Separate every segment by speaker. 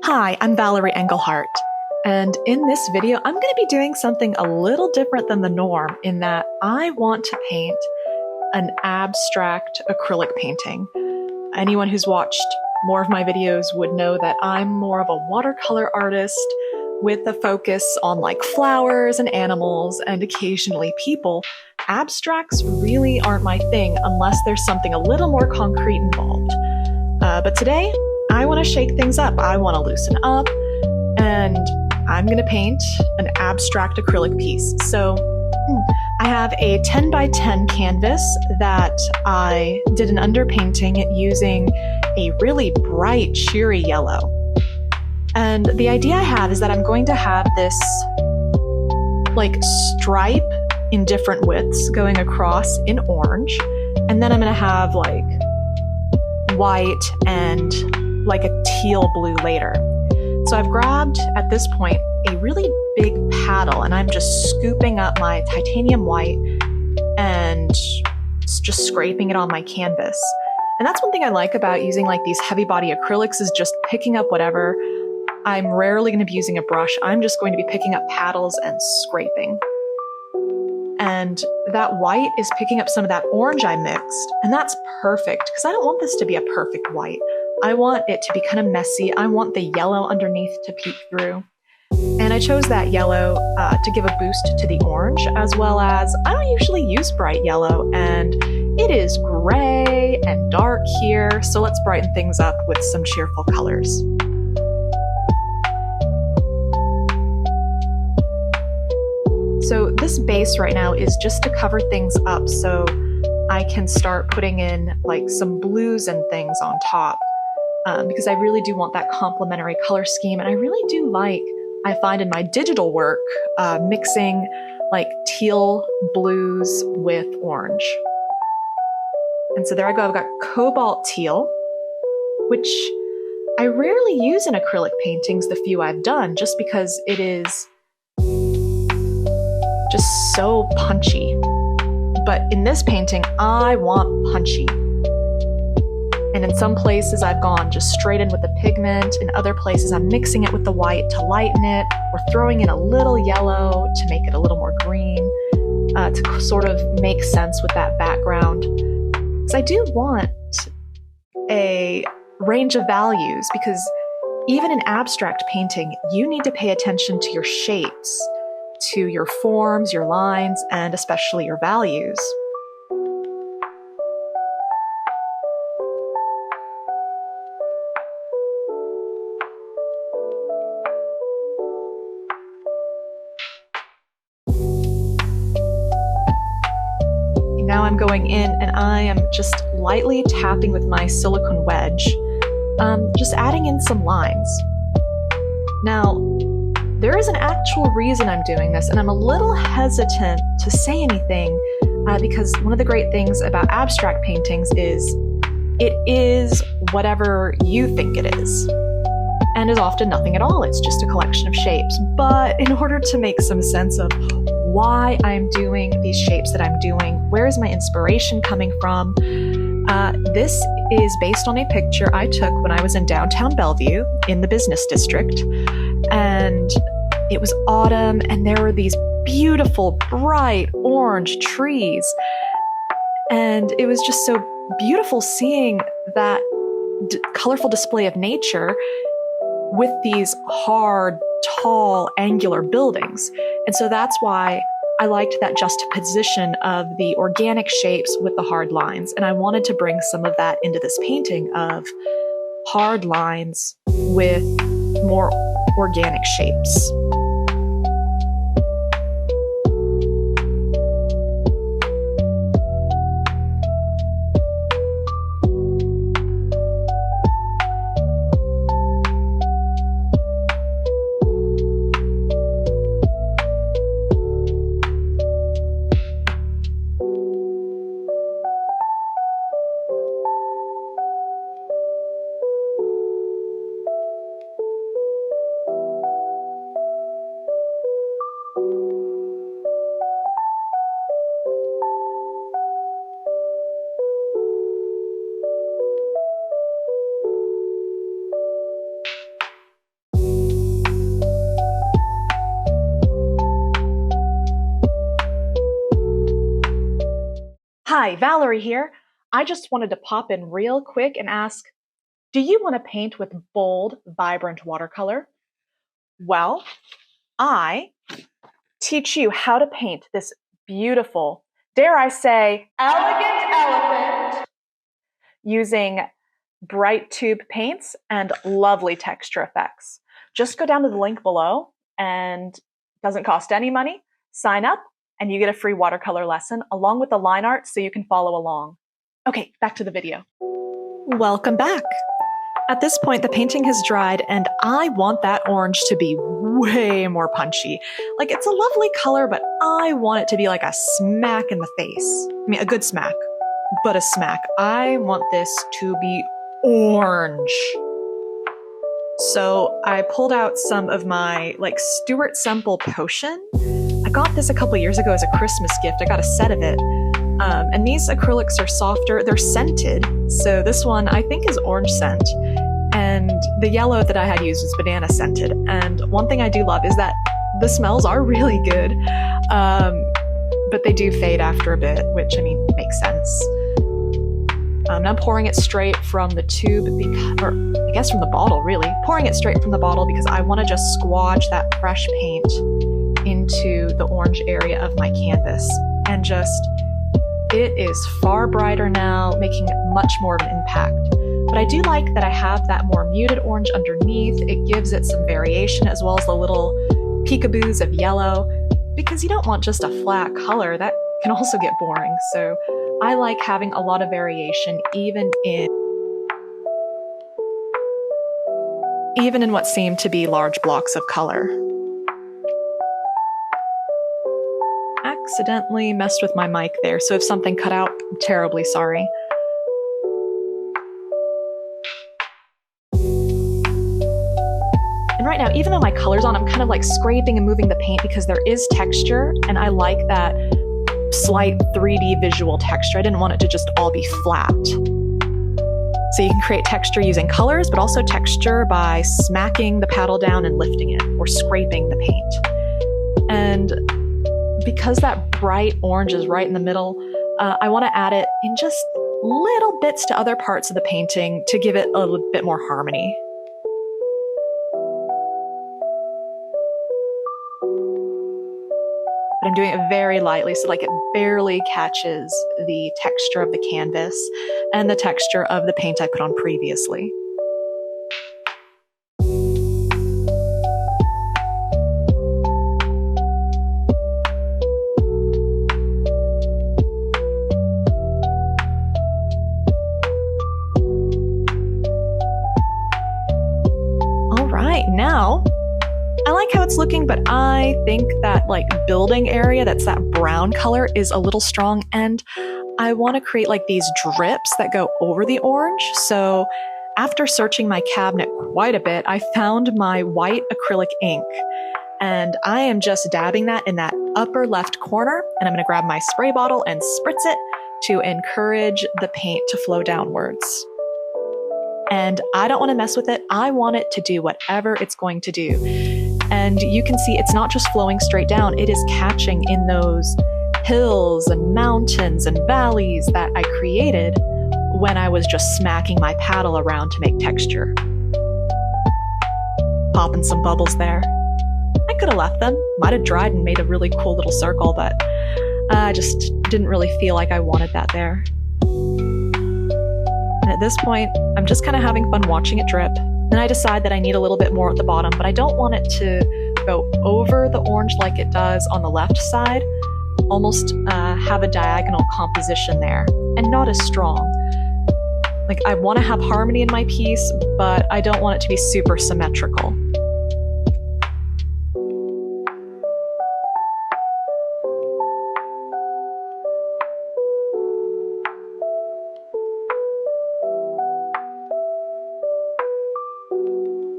Speaker 1: Hi, I'm Valerie Engelhart, and in this video, I'm going to be doing something a little different than the norm in that I want to paint an abstract acrylic painting. Anyone who's watched more of my videos would know that I'm more of a watercolor artist with a focus on like flowers and animals and occasionally people. Abstracts really aren't my thing unless there's something a little more concrete involved. But today, I want to shake things up. I want to loosen up, and I'm going to paint an abstract acrylic piece. So I have a 10 by 10 canvas that I did an underpainting using a really bright, cheery yellow. And the idea I have is that I'm going to have this like stripe in different widths going across in orange, and then I'm going to have like white and like a teal blue later. So I've grabbed, at this point, a really big paddle, and I'm just scooping up my titanium white and just scraping it on my canvas. And that's one thing I like about using like these heavy body acrylics is just picking up whatever. I'm rarely going to be using a brush. I'm just going to be picking up paddles and scraping. And that white is picking up some of that orange I mixed, and that's perfect because I don't want this to be a perfect white. I want it to be kind of messy. I want the yellow underneath to peek through. And I chose that yellow to give a boost to the orange, as well as I don't usually use bright yellow, and it is gray and dark here, so let's brighten things up with some cheerful colors. So this base right now is just to cover things up so I can start putting in like some blues and things on top because I really do want that complementary color scheme. And I really do like, I find in my digital work, mixing like teal blues with orange. And so there I go, I've got cobalt teal, which I rarely use in acrylic paintings, the few I've done, just because it is just so punchy. But in this painting, I want punchy. And in some places I've gone just straight in with the pigment. In other places I'm mixing it with the white to lighten it, or throwing in a little yellow to make it a little more green, to sort of make sense with that background. Because I do want a range of values, because even in abstract painting, you need to pay attention to your shapes, to your forms, your lines, and especially your values. Now I'm going in and I am just lightly tapping with my silicone wedge, just adding in some lines. Now, there is an actual reason I'm doing this, and I'm a little hesitant to say anything because one of the great things about abstract paintings is it is whatever you think it is, and is often nothing at all. It's just a collection of shapes. But in order to make some sense of why I'm doing these shapes that I'm doing, where is my inspiration coming from, this is based on a picture I took when I was in downtown Bellevue in the business district. And it was autumn, and there were these beautiful, bright orange trees. And it was just so beautiful seeing that colorful display of nature with these hard, tall, angular buildings. And so that's why I liked that juxtaposition of the organic shapes with the hard lines. And I wanted to bring some of that into this painting of hard lines with more organic shapes. Hi, Valerie here. I just wanted to pop in real quick and ask, do you want to paint with bold, vibrant watercolor? Well, I teach you how to paint this beautiful, dare I say, elegant elephant using bright tube paints and lovely texture effects. Just go down to the link below and it doesn't cost any money. Sign up and you get a free watercolor lesson along with the line art so you can follow along. Okay, back to the video. Welcome back. At this point, the painting has dried and I want that orange to be way more punchy. Like, it's a lovely color, but I want it to be like a smack in the face. I mean, a good smack, but a smack. I want this to be orange. So I pulled out some of my Stuart Semple potion. I got this a couple years ago as a Christmas gift. I got a set of it. And these acrylics are softer. They're scented. So this one I think is orange scent. And the yellow that I had used was banana scented. And one thing I do love is that the smells are really good. But they do fade after a bit, which, I mean, makes sense. Now I'm pouring it straight from the tube, or I guess from the bottle, really. Pouring it straight from the bottle because I want to just squash that fresh paint into the orange area of my canvas. And it is far brighter now, making much more of an impact. But I do like that I have that more muted orange underneath. It gives it some variation as well as the little peekaboos of yellow, because you don't want just a flat color. That can also get boring. So I like having a lot of variation even in what seem to be large blocks of color. Accidentally messed with my mic there, so if something cut out, I'm terribly sorry. And right now, even though my color's on, I'm kind of scraping and moving the paint because there is texture, and I like that slight 3D visual texture. I didn't want it to just all be flat. So you can create texture using colors, but also texture by smacking the paddle down and lifting it, or scraping the paint. And because that bright orange is right in the middle, I want to add it in just little bits to other parts of the painting to give it a little bit more harmony. But I'm doing it very lightly, so it barely catches the texture of the canvas and the texture of the paint I put on previously. Now, I like how it's looking, but I think that building area, that's that brown color, is a little strong, and I want to create these drips that go over the orange. So after searching my cabinet quite a bit, I found my white acrylic ink, and I am just dabbing that in that upper left corner, and I'm going to grab my spray bottle and spritz it to encourage the paint to flow downwards. And I don't want to mess with it. I want it to do whatever it's going to do. And you can see it's not just flowing straight down. It is catching in those hills and mountains and valleys that I created when I was just smacking my paddle around to make texture. Popping some bubbles there. I could have left them. Might have dried and made a really cool little circle, but I just didn't really feel like I wanted that there. And at this point, I'm just kind of having fun watching it drip. Then I decide that I need a little bit more at the bottom, but I don't want it to go over the orange like it does on the left side. Almost have a diagonal composition there, and not as strong. I want to have harmony in my piece, but I don't want it to be super symmetrical.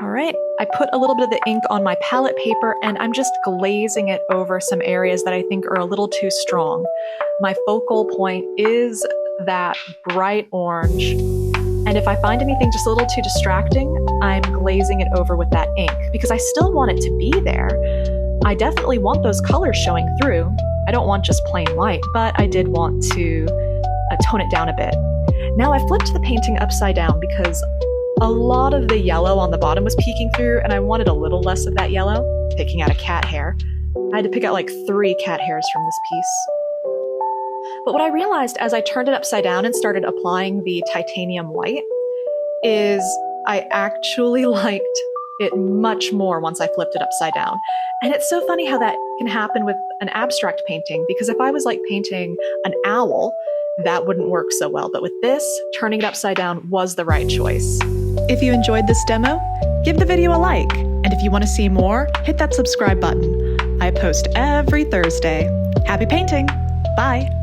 Speaker 1: Alright, I put a little bit of the ink on my palette paper and I'm just glazing it over some areas that I think are a little too strong. My focal point is that bright orange, and if I find anything just a little too distracting, I'm glazing it over with that ink because I still want it to be there. I definitely want those colors showing through. I don't want just plain white, but I did want to tone it down a bit. Now I flipped the painting upside down because a lot of the yellow on the bottom was peeking through, and I wanted a little less of that yellow, picking out a cat hair. I had to pick out like 3 cat hairs from this piece. But what I realized as I turned it upside down and started applying the titanium white is I actually liked it much more once I flipped it upside down. And it's so funny how that can happen with an abstract painting, because if I was like painting an owl, that wouldn't work so well. But with this, turning it upside down was the right choice. If you enjoyed this demo, give the video a like. And if you want to see more, hit that subscribe button. I post every Thursday. Happy painting! Bye!